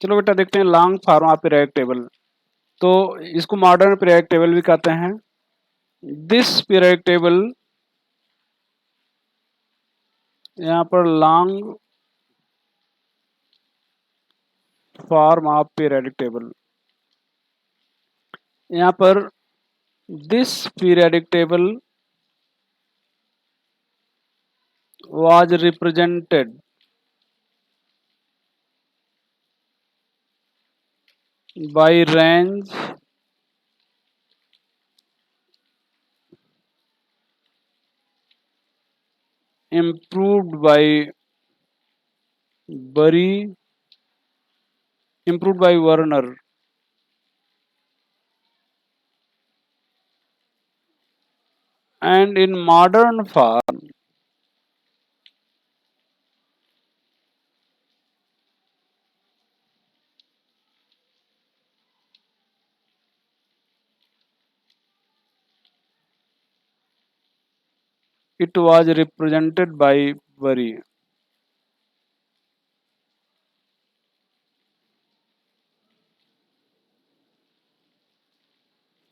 चलो बेटा देखते हैं long form of periodic table. तो इसको मॉडर्न पीरियोडिक टेबल भी कहते हैं। दिस पीरियोडिक टेबल, यहाँ पर long form of periodic table, यहाँ पर this periodic table was represented by range improved by Bury, improved by Werner, and in modern form it was represented by Bury.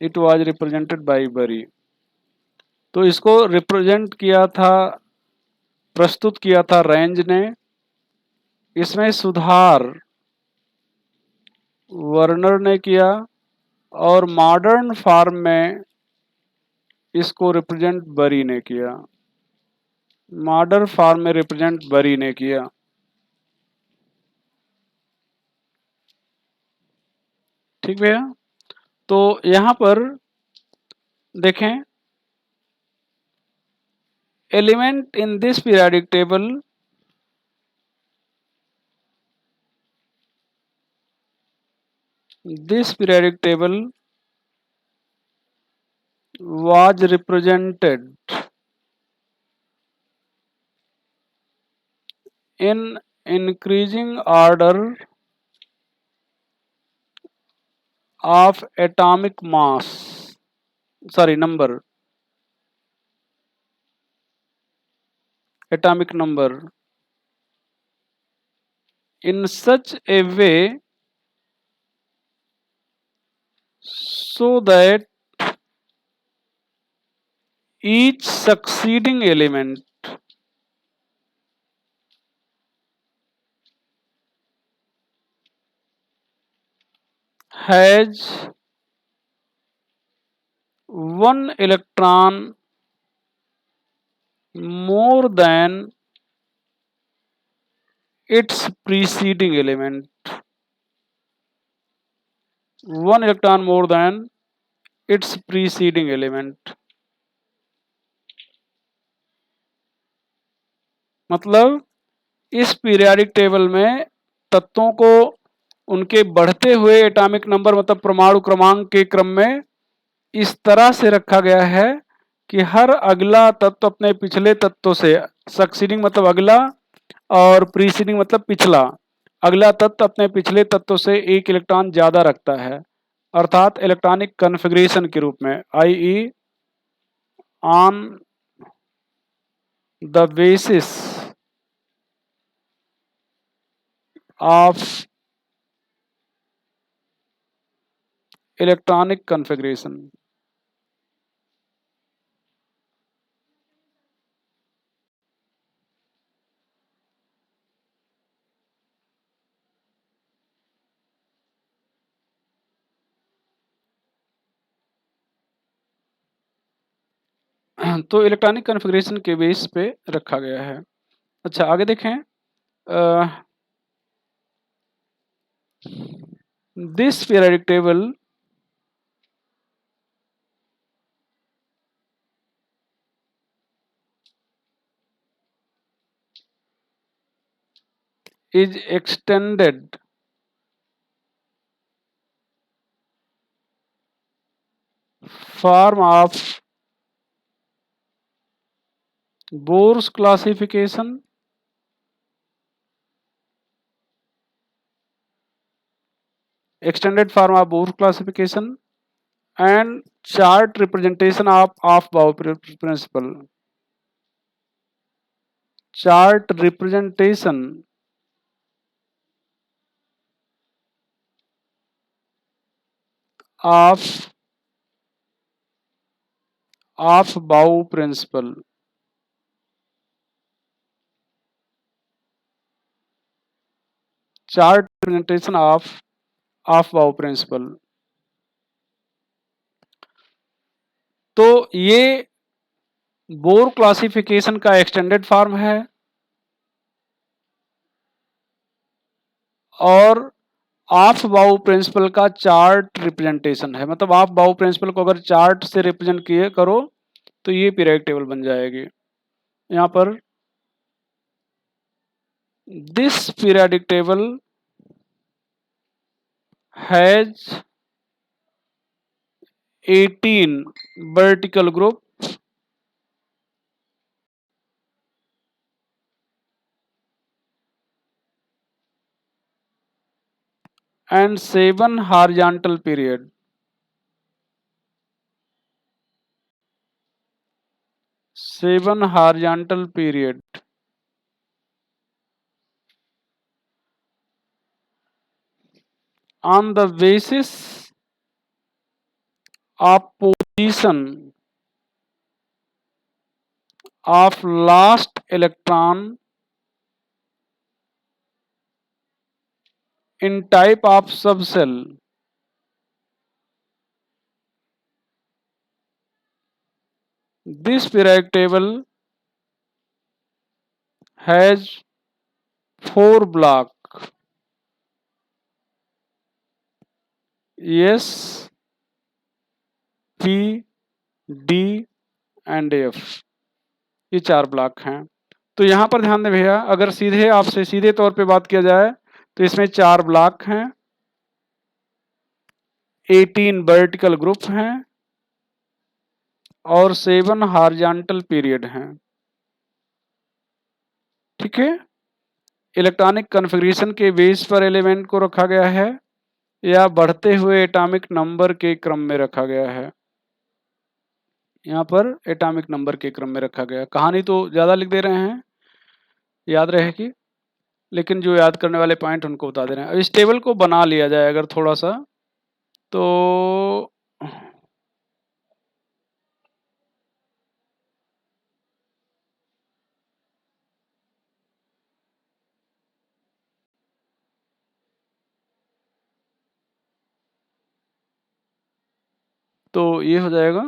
It was represented by Bury. तो इसको represent किया था, प्रस्तुत किया था range ने। इसमें सुधार वर्नर ने किया और मॉडर्न फॉर्म में इसको रिप्रेजेंट बरी ने किया। मॉडर्न फॉर्म में रिप्रेजेंट बरी ने किया। ठीक भैया। तो यहां पर देखें, element in this periodic table was represented in increasing order of atomic mass, sorry, number, atomic number, in such a way so that each succeeding element has one electron more than its preceding element. One electron more than its preceding element. मतलब इस periodic table में तत्वों को उनके बढ़ते हुए atomic number मतलब परमाणु क्रमांक के क्रम में इस तरह से रखा गया है कि हर अगला तत्व अपने पिछले तत्व से, सक्सीडिंग मतलब अगला और प्रीसीडिंग मतलब पिछला, अगला तत्व अपने पिछले तत्व से एक इलेक्ट्रॉन ज्यादा रखता है, अर्थात इलेक्ट्रॉनिक कन्फिग्रेशन के रूप में, i.e. On the basis of electronic configuration. तो इलेक्ट्रॉनिक कन्फिग्रेशन के बेस पे रखा गया है। अच्छा आगे देखें, this periodic table is extended form of Bohr's classification and chart representation of Aufbau principle. Chart representation of बाउ प्रिंसिपल। चार्ट रिप्रेजेंटेशन ऑफ बाउ प्रिंसिपल। तो ये बोर क्लासिफिकेशन का एक्सटेंडेड फॉर्म है और ऑफ बाउ प्रिंसिपल का चार्ट रिप्रेजेंटेशन है। मतलब ऑफ बाउ प्रिंसिपल को अगर चार्ट से रिप्रेजेंट किए करो तो ये पीरियोडिक टेबल बन जाएगी। यहां पर this periodic table has 18 vertical group and 7 horizontal period. 7 horizontal period on the basis of position of last electron in type of subcell. This periodic table has 4 blocks: S, P, D and F। ये 4 block हैं। तो यहाँ पर ध्यान दें भैया, अगर सीधे आपसे सीधे तौर पे बात किया जाए तो इसमें 4 ब्लॉक हैं, 18 वर्टिकल ग्रुप हैं और 7 हॉरिजॉन्टल पीरियड हैं। ठीक है। इलेक्ट्रॉनिक कॉन्फ़िगरेशन के बेस पर एलिमेंट को रखा गया है या बढ़ते हुए एटॉमिक नंबर के क्रम में रखा गया है। यहाँ पर एटॉमिक नंबर के क्रम में रखा गया है। कहानी तो ज़्यादा लिख दे रहे हैं, याद रहेगी, लेकिन जो याद करने वाले पॉइंट उनको बता दे रहे हैं। अब इस टेबल को बना लिया जाए अगर थोड़ा सा, तो ये हो जाएगा।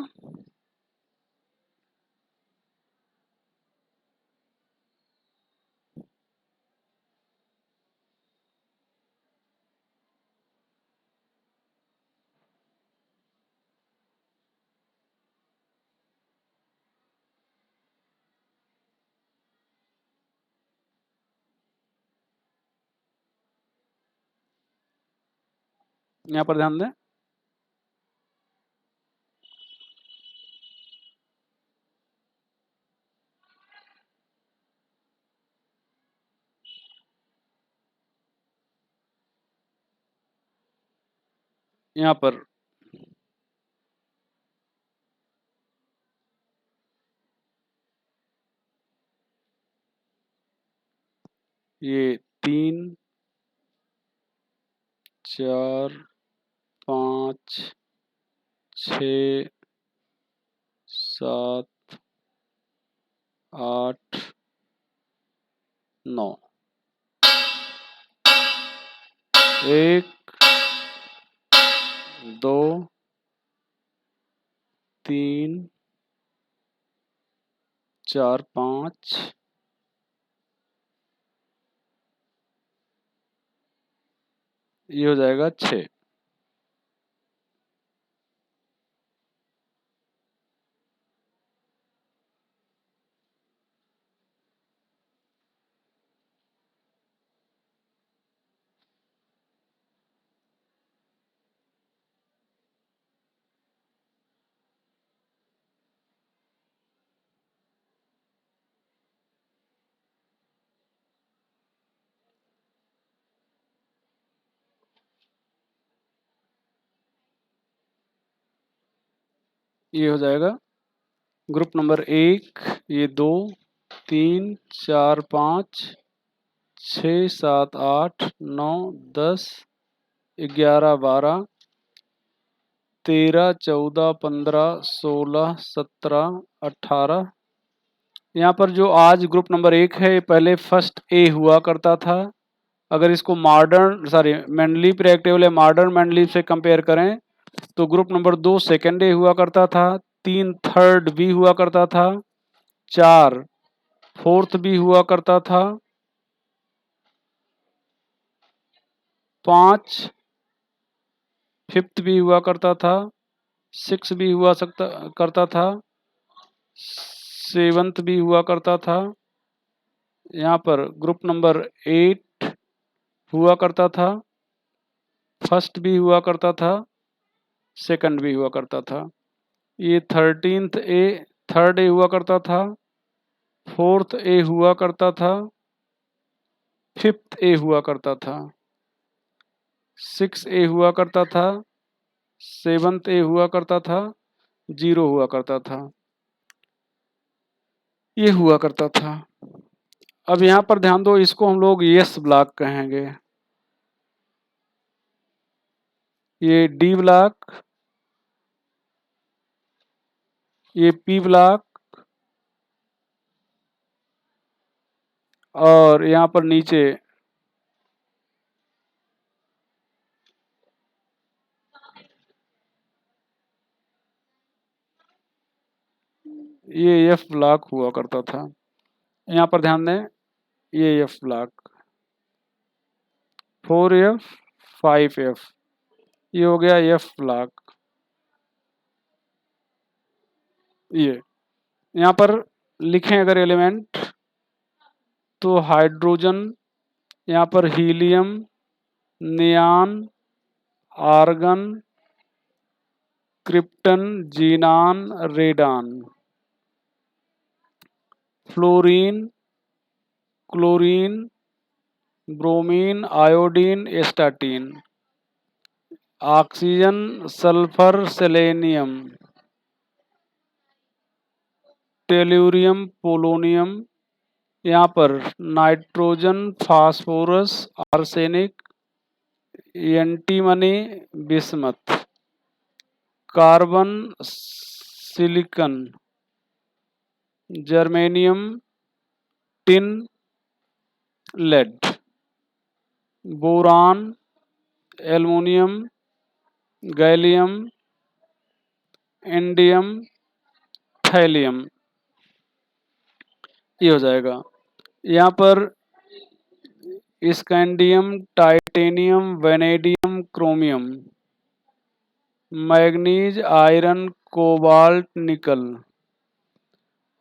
यहाँ पर ध्यान दें, यहाँ पर ये 3, 4, 5, 6, 7, 8, 9, 1, 2, 3, 4, 5, ये हो जाएगा 6। ये हो जाएगा ग्रुप नंबर 1, ये 2, 3, 4, 5, 6, 7, 8, 9, 10, 11, 12, 13, 14, 15, 16, 17, 18। यहाँ पर जो आज ग्रुप नंबर 1 है, ये पहले फर्स्ट ए हुआ करता था। अगर इसको मेंडलीव पीरियोडिक टेबल या मॉडर्न मेंडलीव से कंपेयर करें तो ग्रुप नंबर 2 सेकेंड ए हुआ करता था, 3 थर्ड बी हुआ करता था, 4 फोर्थ बी हुआ करता था, 5 फिफ्थ बी हुआ करता था, 6 भी हुआ करता था, 7th भी हुआ करता था। यहाँ पर ग्रुप नंबर 8 हुआ करता था, फर्स्ट भी हुआ करता था, सेकंड भी हुआ करता था। ये 3rd ए हुआ करता था, 4th ए हुआ करता था, 5th ए हुआ करता था, 6 ए हुआ करता था, 7th ए हुआ करता था, 0 हुआ करता था, ये हुआ करता था। अब यहाँ पर ध्यान दो, इसको हम लोग यस ब्लॉक कहेंगे। ये डी ब्लॉक, ये पी ब्लॉक, और यहाँ पर नीचे ये एफ ब्लॉक हुआ करता था। यहाँ पर ध्यान दें, ये एफ ब्लॉक 4F 5F, ये हो गया एफ ब्लॉक। ये यहाँ पर लिखें अगर एलिमेंट तो हाइड्रोजन, यहाँ पर helium, neon, argon, krypton, xenon, radon, fluorine, chlorine, bromine, iodine, astatine, oxygen, sulphur, selenium, tellurium, polonium, यहाँ पर nitrogen, phosphorus, arsenic, antimony, bismuth, carbon, silicon, germanium, tin, lead, boron, aluminium, gallium, indium, thallium, ये हो जाएगा। यहाँ पर scandium, titanium, vanadium, chromium, manganese, iron, cobalt, nickel,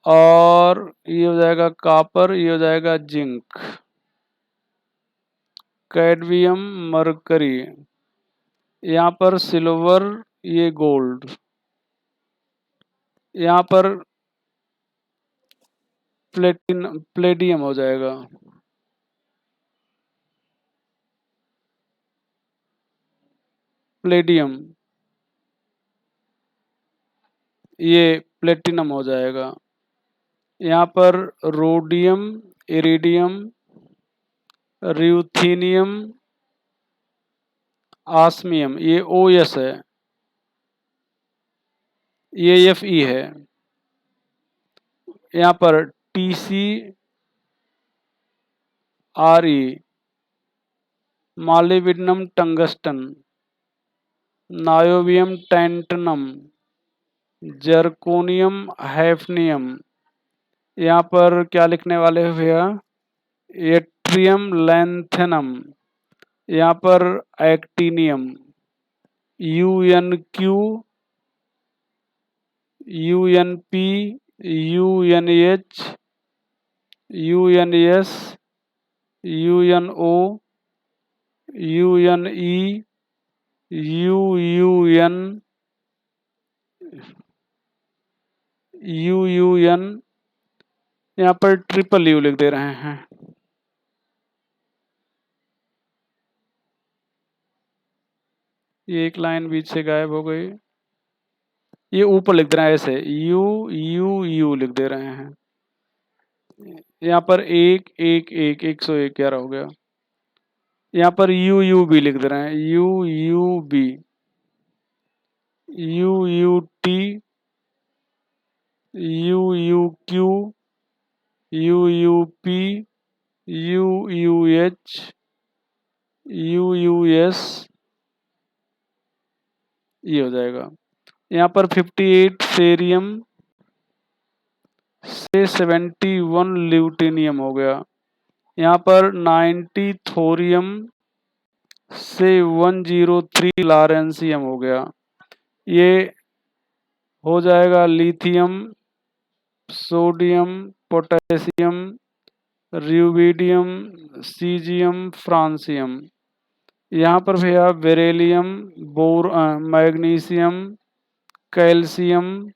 और ये हो जाएगा कॉपर, ये हो जाएगा जिंक, कैडमियम, मरकरी, यहाँ पर सिल्वर, ये गोल्ड, यहाँ पर प्लेडियम हो जाएगा, प्लेडियम, ये प्लेटिनम हो जाएगा। यहाँ पर रोडियम, इरिडियम, र्यूथीनियम, ऑस्मियम, ये OS है, ये FE है। यहाँ पर TCRE, molybdenum, tungsten, niobium, tantalum, zirconium, hafnium, यहाँ पर क्या लिखने वाले हो भैया, एट्रियम, लैंथेनम, यहाँ पर actinium, UnQ, UnP, UnH, UnS, UnO, UnE, UUN, UUN, यहाँ पर ट्रिपल U लिख दे रहे हैं। ये एक लाइन बीच से गायब हो गई, ये ऊपर लिख दे रहे हैं ऐसे, U लिख दे रहे हैं। यहाँ पर 111 हो गया। यहाँ पर UUB लिख दे रहे हैं, UUB, UUT, UUQ, UUP, UUH, UUS, ये हो जाएगा। यहाँ पर 58 सेरियम से 71 ल्यूटेनियम हो गया। यहाँ पर 90 थोरियम से 103 लॉरेंसियम हो गया। ये हो जाएगा lithium, sodium, potassium, rubidium, caesium, francium. यहाँ पर भैया beryllium, magnesium, calcium,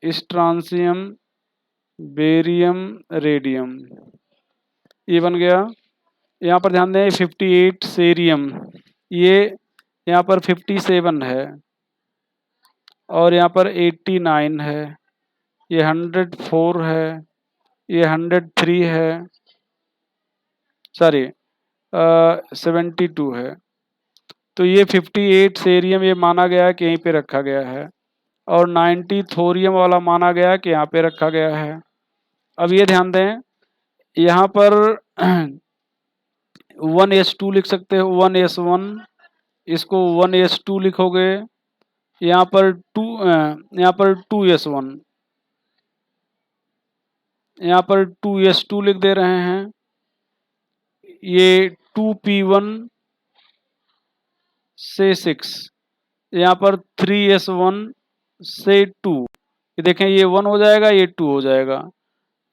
strontium, barium, radium, ये बन गया। यहाँ पर ध्यान दें 58 सेरियम, ये यहाँ पर 57 है और यहाँ पर 89 है, ये 104 है, ये 103 है, सॉरी 72 है। तो ये 58 सेरियम ये माना गया है कि यहीं पे रखा गया है और 90 थोरियम वाला माना गया है कि यहाँ पे रखा गया है। अब ये ध्यान दें यहाँ पर 1s2 लिख सकते हो, 1s1, इसको 1s2 लिखोगे। यहाँ पर 2s1, यहाँ पर 2s2 लिख दे रहे हैं। ये 2p1 से 6, यहाँ पर 3s1 से 2, ये देखें ये 1 हो जाएगा, ये 2 हो जाएगा।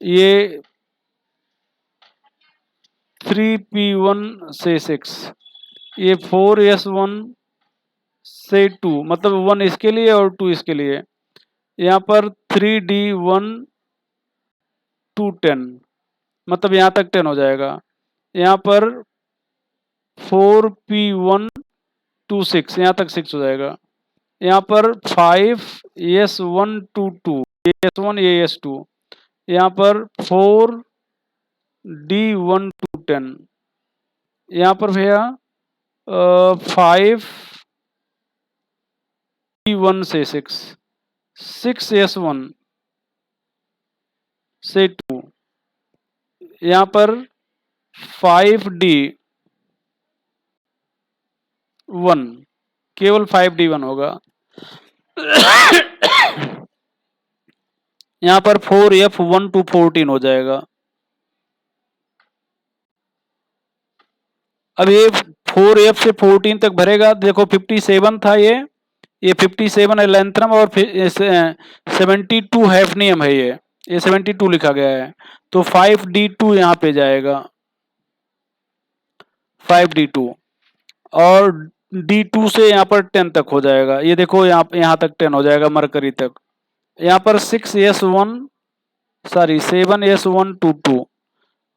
ये 3p1 से 6, ये 4s1 से 2, मतलब 1 इसके लिए और 2 इसके लिए। यहाँ पर 3d1 to 10, मतलब यहाँ तक 10 हो जाएगा। यहाँ पर 4p1 to 6, यहाँ तक 6 हो जाएगा। यहाँ पर 5s1 to 2, ये s1 ये s2। यहाँ पर 4d1 to 10, यहाँ पर भैया 5d1 से 6, 6s1 से 2, यहाँ पर 5d1, केवल 5d1 होगा। यहाँ पर 4f1 to 14 हो जाएगा। अब ये 4f से 14 तक भरेगा। देखो 57 था ये 57 है लैंथ्रम और 72 हैफनियम है, ये 72 लिखा गया है। तो 5d2 यहाँ पे जाएगा, 5d2, और d2 से यहाँ पर 10 तक हो जाएगा। ये देखो यहाँ तक 10 हो जाएगा मरकरी तक। यहाँ पर 7s1 to 2,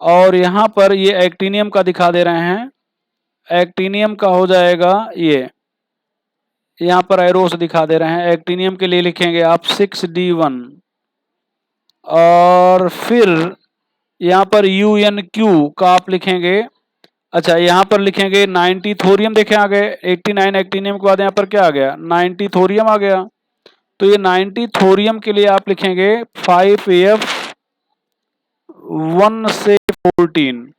और यहाँ पर ये एक्टिनियम का दिखा दे रहे हैं। एक्टिनियम का हो जाएगा, ये यहाँ पर एरोस दिखा दे रहे हैं। एक्टिनियम के लिए लिखेंगे आप 6d1, और फिर यहाँ पर UNQ का आप लिखेंगे। अच्छा, यहाँ पर लिखेंगे 90 थोरियम, देखें आ गए 89 एक्टिनियम के बाद यहाँ पर क्या आ गया, 90 थोरियम आ गया। तो ये 90 थोरियम के लिए आप लिखेंगे 5f1 से 14,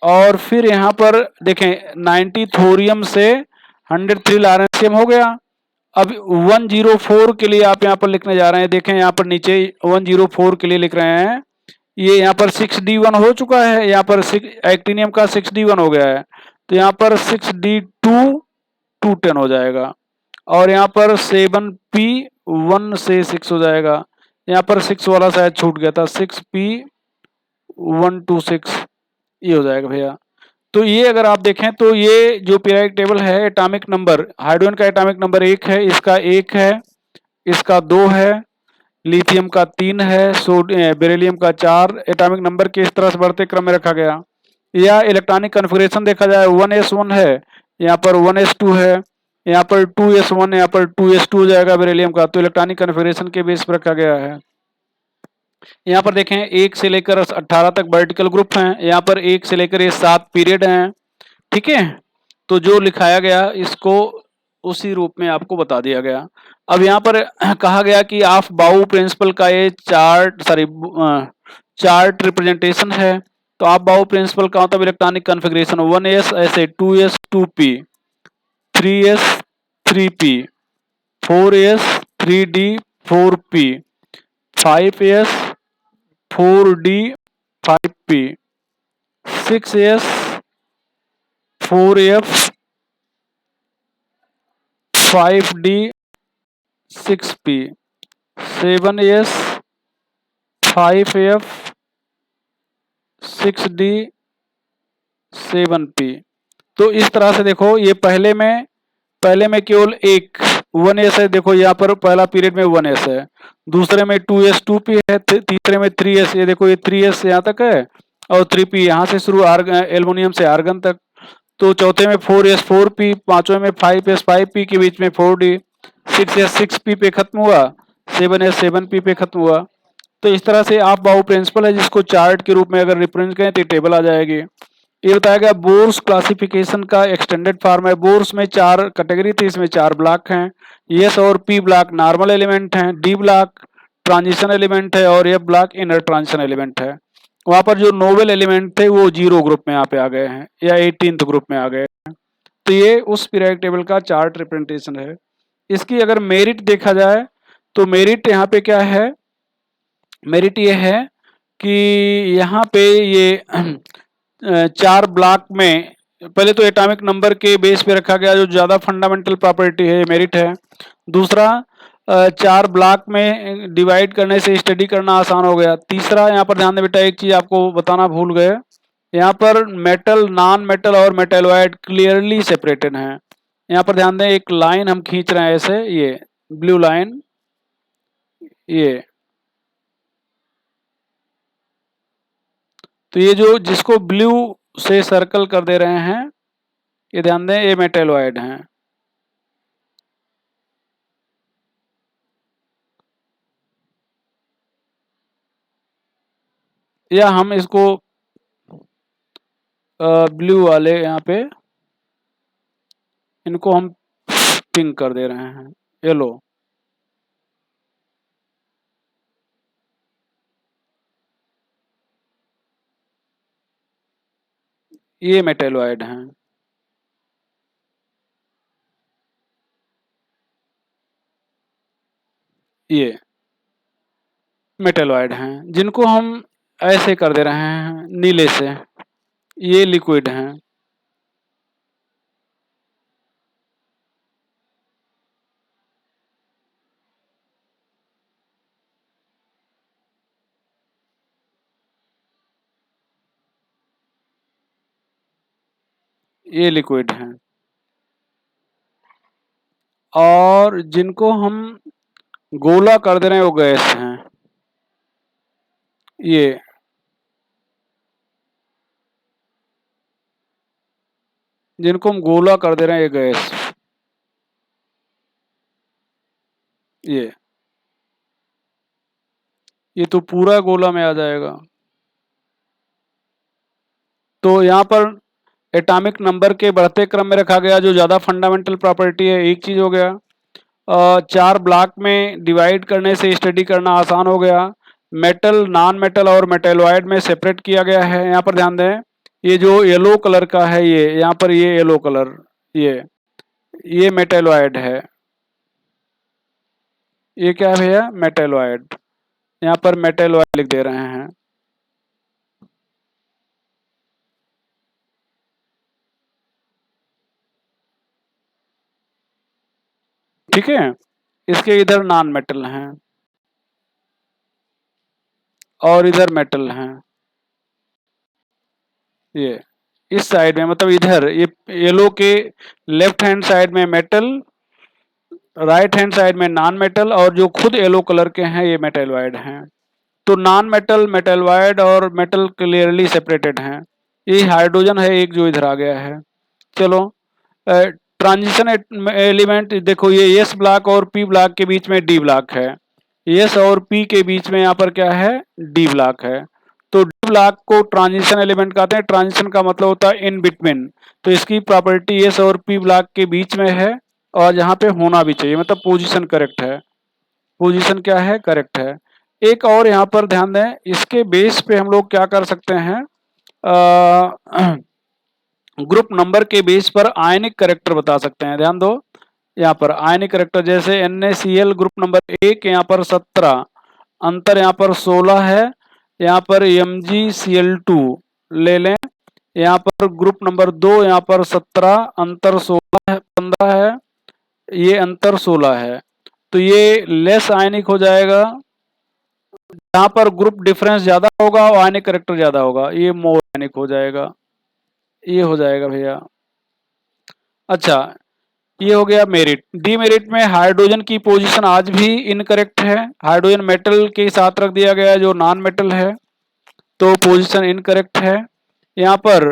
और फिर यहाँ पर देखें 90 थोरियम से 103 लॉरेंसियम हो गया। अब 104 के लिए आप यहाँ पर लिखने जा रहे हैं। देखें यहाँ पर नीचे 104 के लिए लिख रहे हैं। ये यहाँ पर 6d1 हो चुका है, यहाँ पर एक्टिनियम का 6d1 हो गया है, तो यहाँ पर 6d2 to 10 हो जाएगा, और यहाँ पर 7p1 से 6 हो जाएगा। यहाँ पर 6 वाला शायद छूट गया था, 6p1 to 6, ये हो जाएगा भैया। तो ये अगर आप देखें तो ये जो पीरियोडिक टेबल है, एटॉमिक नंबर हाइड्रोजन का एटॉमिक नंबर 1 है, इसका 1 है, इसका 2 है, लिथियम का 3 है, बेरिलियम का 4। एटॉमिक नंबर के इस तरह से बढ़ते क्रम में रखा गया। या इलेक्ट्रॉनिक कन्फिगरेशन देखा जाए 1s1 है, यहाँ पर 1s2 है, यहाँ पर 2s1, यहाँ पर 2s2 हो जाएगा बेरिलियम का। तो इलेक्ट्रॉनिक कन्फिगरेशन के बेस पर रखा गया है। यहाँ पर देखें 1 से लेकर 18 तक वर्टिकल ग्रुप हैं। यहाँ पर 1 से लेकर ये 7 पीरियड हैं, ठीक है। तो जो लिखाया गया इसको उसी रूप में आपको बता दिया गया। अब यहाँ पर कहा गया कि ऑफ बाउ प्रिंसिपल का ये चार्ट रिप्रेजेंटेशन है। तो ऑफ बाउ प्रिंसिपल का मतलब इलेक्ट्रॉनिक कॉन्फ़िगरेशन 1s ऐसे 2s 2p 3s 3p 4s 3d 4p 5s 4d 5p 6s 4f 5d 6p 7s 5f 6d 7p। तो इस तरह से देखो, ये पहले में केवल एक 1s है। देखो यहाँ पर पहला पीरियड में 1s है, दूसरे में 2s 2p है, तीसरे में 3s, ये देखो ये 3s यहाँ तक है और 3p यहाँ से शुरू एल्युमिनियम से आर्गन तक। तो चौथे में 4s 4p, पांचवें में 5s 5p के बीच में 4d, 6s 6p पे खत्म हुआ, 7s 7p पे खत्म हुआ। तो इस तरह से आप बाउ प्रिंसिपल है जिसको चार्ट के रूप में अगर रिप्रेजेंट करें तो टेबल आ जाएगी। ये बताया गया बोर्स क्लासिफिकेशन का एक्सटेंडेड फॉर्म है। बोर्स में 4 कैटेगरी थी, इसमें 4 ब्लॉक हैं। एस और पी ब्लॉक नॉर्मल एलिमेंट हैं, डी ब्लॉक ट्रांजिशन एलिमेंट है और F block inner transition element है। वहां पर जो नोबल एलिमेंट थे वो 0 ग्रुप में यहाँ पे आ गए हैं या 18th ग्रुप में आ गए हैं। तो ये उस पीरियोडिक टेबल का चार्ट रिप्रेजेंटेशन है। इसकी अगर मेरिट देखा जाए तो मेरिट यहाँ पे क्या है, मेरिट ये है कि यहाँ पे ये 4 ब्लॉक में पहले तो एटॉमिक नंबर के बेस पे रखा गया, जो ज़्यादा फंडामेंटल प्रॉपर्टी है, मेरिट है। दूसरा 4 ब्लॉक में डिवाइड करने से स्टडी करना आसान हो गया। तीसरा यहाँ पर ध्यान दें बेटा, एक चीज़ आपको बताना भूल गए, यहाँ पर मेटल नॉन मेटल और मेटेलॉइड क्लियरली सेपरेटेड हैं। यहाँ पर ध्यान दें, एक लाइन हम खींच रहे हैं ऐसे, ये ब्लू लाइन, ये तो ये जो जिसको ब्लू से सर्कल कर दे रहे हैं, ये ध्यान दें ये मेटेलॉइड हैं। या हम इसको ब्लू वाले यहाँ पे इनको हम पिंक कर दे रहे हैं, येलो। ये मेटेलॉइड हैं। ये मेटेलॉइड हैं जिनको हम ऐसे कर दे रहे हैं नीले से, ये लिक्विड हैं। ये लिक्विड हैं और जिनको हम गोला कर दे रहे हैं वो गैस हैं। ये जिनको हम गोला कर दे रहे हैं ये गैस, ये तो पूरा गोला में आ जाएगा। तो यहाँ पर एटॉमिक नंबर के बढ़ते क्रम में रखा गया, जो ज़्यादा फंडामेंटल प्रॉपर्टी है, एक चीज़ हो गया। 4 ब्लॉक में डिवाइड करने से स्टडी करना आसान हो गया। मेटल नॉन मेटल और मेटेलॉइड में सेपरेट किया गया है। यहाँ पर ध्यान दें, ये जो येलो कलर का है, ये यहाँ पर ये येलो कलर, ये मेटेलॉइड है। ये क्या है भैया, मेटेलॉइड। यहाँ पर मेटेलॉइड लिख दे रहे हैं। ठीक है, इसके इधर नॉन मेटल हैं और इधर मेटल हैं। ये इस साइड में मतलब इधर ये येलो के लेफ्ट हैंड साइड में मेटल, राइट हैंड साइड में नॉन मेटल, और जो खुद येलो कलर के हैं ये मेटेलॉइड हैं। तो नॉन मेटल, मेटेलॉइड और मेटल क्लियरली सेपरेटेड हैं। ये हाइड्रोजन है एक जो इधर आ गया है। चलो ट्रांजिशन एलिमेंट देखो, ये एस ब्लॉक और पी ब्लॉक के बीच में डी ब्लॉक है, एस और पी के बीच में यहाँ पर क्या है, डी ब्लॉक है। तो डी ब्लॉक को ट्रांजिशन एलिमेंट कहते हैं। ट्रांजिशन का मतलब होता है इन बिटवीन। तो इसकी प्रॉपर्टी एस और पी ब्लॉक के बीच में है और यहाँ पे होना भी चाहिए, मतलब पोजीशन करेक्ट है। पोजीशन क्या है, करेक्ट है। एक और यहाँ पर ध्यान दें, इसके बेस पे हम लोग क्या कर सकते हैं, ग्रुप नंबर के बेस पर आयनिक करेक्टर बता सकते हैं। ध्यान दो, यहाँ पर आयनिक करेक्टर जैसे NaCl ग्रुप नंबर 1, यहाँ पर 17, अंतर यहाँ पर 16 है। यहाँ पर MgCl2 ले लें, यहाँ पर ग्रुप नंबर 2, यहाँ पर 17, अंतर 16 है, 15 है, ये अंतर 16 है। तो ये लेस आयनिक हो जाएगा। यहाँ पर ग्रुप डिफरेंस ज्यादा होगा और आयनिक करेक्टर ज्यादा होगा, ये मोर आयनिक हो जाएगा। ये हो जाएगा भैया। अच्छा, ये हो गया मेरिट। डीमेरिट में हाइड्रोजन की पोजीशन आज भी इनकरेक्ट है। हाइड्रोजन मेटल के साथ रख दिया गया है जो नॉन मेटल है, तो पोजीशन इनकरेक्ट है। यहाँ पर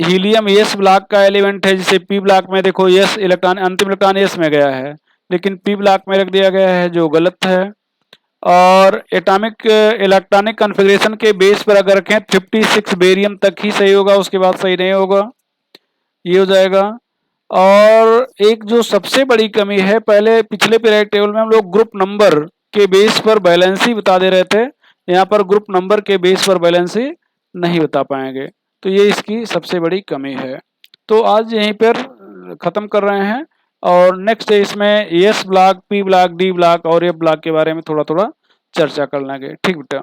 हीलियम एस ब्लॉक का एलिमेंट है, जिसे पी ब्लॉक में देखो एस इलेक्ट्रॉन, अंतिम इलेक्ट्रॉन एस में गया है, लेकिन पी ब्लॉक में रख दिया गया है जो गलत है। और एटॉमिक इलेक्ट्रॉनिक कॉन्फ़िगरेशन के बेस पर अगर रखें 56 बेरियम तक ही सही होगा, उसके बाद सही नहीं होगा, ये हो जाएगा। और एक जो सबसे बड़ी कमी है, पहले पिछले पीरियड टेबल में हम लोग ग्रुप नंबर के बेस पर बैलेंसी बता दे रहे थे, यहाँ पर ग्रुप नंबर के बेस पर बैलेंसी नहीं बता पाएंगे, तो ये इसकी सबसे बड़ी कमी है। तो आज यहीं पर ख़त्म कर रहे हैं और नेक्स्ट इसमें S block, P block, D block और एफ ब्लॉक के बारे में थोड़ा थोड़ा चर्चा कर लेंगे। ठीक बेटा।